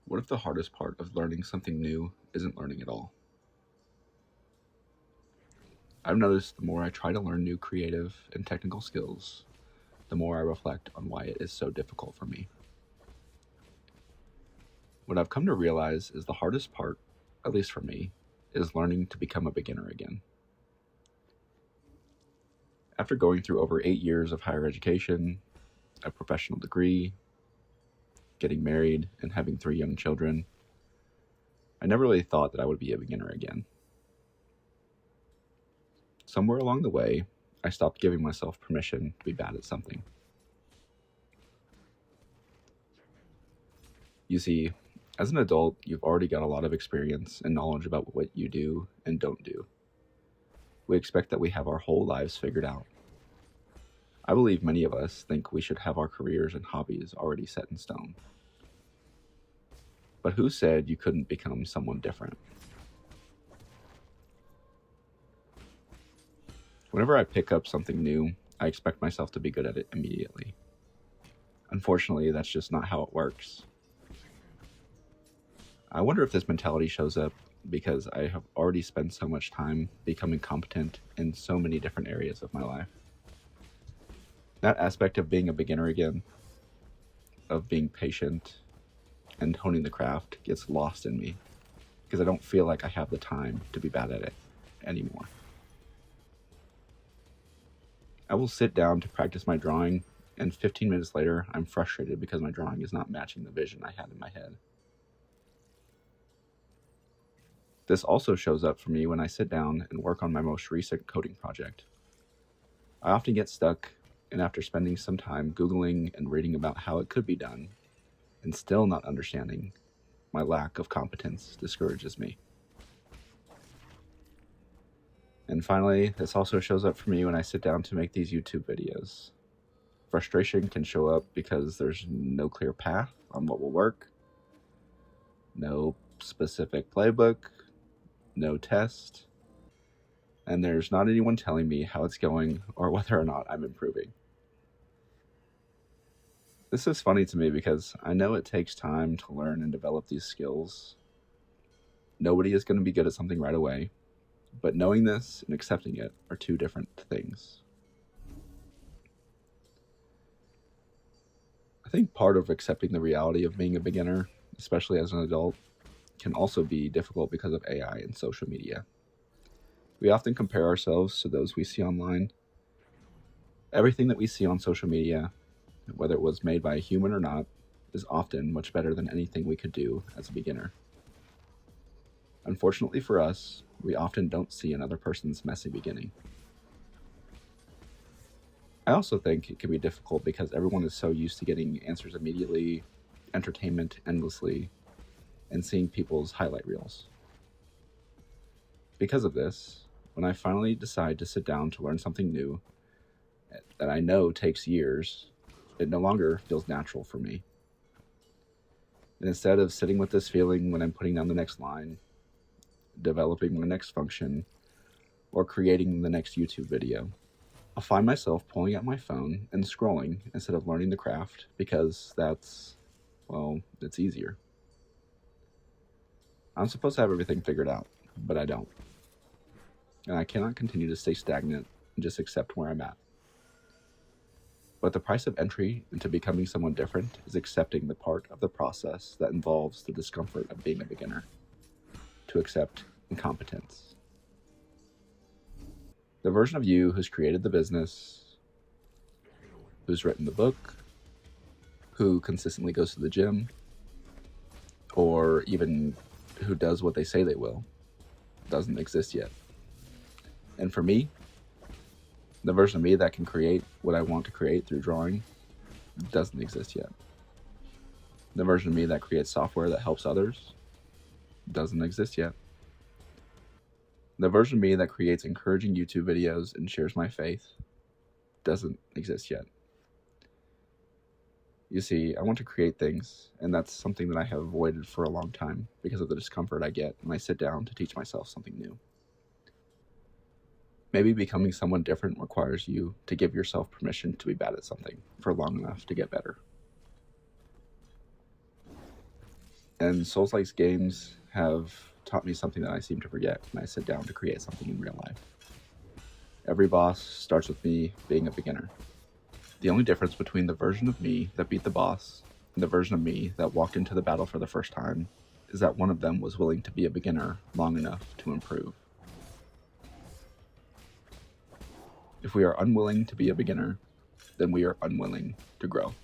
What if the hardest part of learning something new isn't learning at all? I've noticed the more I try to learn new creative and technical skills, the more I reflect on why it is so difficult for me. What I've come to realize is the hardest part, at least for me, is learning to become a beginner again. After going through over 8 years of higher education, a professional degree, getting married, and having 3 young children, I never really thought that I would be a beginner again. Somewhere along the way, I stopped giving myself permission to be bad at something. You see, as an adult, you've already got a lot of experience and knowledge about what you do and don't do. We expect that we have our whole lives figured out. I believe many of us think we should have our careers and hobbies already set in stone. But who said you couldn't become someone different? Whenever I pick up something new, I expect myself to be good at it immediately. Unfortunately, that's just not how it works. I wonder if this mentality shows up because I have already spent so much time becoming competent in so many different areas of my life. That aspect of being a beginner again, of being patient and honing the craft, gets lost in me because I don't feel like I have the time to be bad at it anymore. I will sit down to practice my drawing, and 15 minutes later, I'm frustrated because my drawing is not matching the vision I had in my head. This also shows up for me when I sit down and work on my most recent coding project. I often get stuck, and after spending some time Googling and reading about how it could be done, and still not understanding, my lack of competence discourages me. And finally, this also shows up for me when I sit down to make these YouTube videos. Frustration can show up because there's no clear path on what will work, no specific playbook, no test, and there's not anyone telling me how it's going or whether or not I'm improving. This is funny to me because I know it takes time to learn and develop these skills. Nobody is going to be good at something right away, but knowing this and accepting it are two different things. I think part of accepting the reality of being a beginner, especially as an adult, can also be difficult because of AI and social media. We often compare ourselves to those we see online. Everything that we see on social media, whether it was made by a human or not, is often much better than anything we could do as a beginner. Unfortunately for us, we often don't see another person's messy beginning. I also think it can be difficult because everyone is so used to getting answers immediately, entertainment endlessly, and seeing people's highlight reels. Because of this, when I finally decide to sit down to learn something new that I know takes years, it no longer feels natural for me. And instead of sitting with this feeling when I'm putting down the next line, developing the next function, or creating the next YouTube video, I'll find myself pulling out my phone and scrolling instead of learning the craft because it's easier. I'm supposed to have everything figured out, but I don't. And I cannot continue to stay stagnant and just accept where I'm at. But the price of entry into becoming someone different is accepting the part of the process that involves the discomfort of being a beginner, to accept incompetence. The version of you who's created the business, who's written the book, who consistently goes to the gym, or even who does what they say they will, doesn't exist yet. And for me, the version of me that can create what I want to create through drawing doesn't exist yet. The version of me that creates software that helps others doesn't exist yet. The version of me that creates encouraging YouTube videos and shares my faith doesn't exist yet. You see, I want to create things, and that's something that I have avoided for a long time because of the discomfort I get when I sit down to teach myself something new. Maybe becoming someone different requires you to give yourself permission to be bad at something for long enough to get better. And Souls-like games have taught me something that I seem to forget when I sit down to create something in real life. Every boss starts with me being a beginner. The only difference between the version of me that beat the boss and the version of me that walked into the battle for the first time is that one of them was willing to be a beginner long enough to improve. If we are unwilling to be a beginner, then we are unwilling to grow.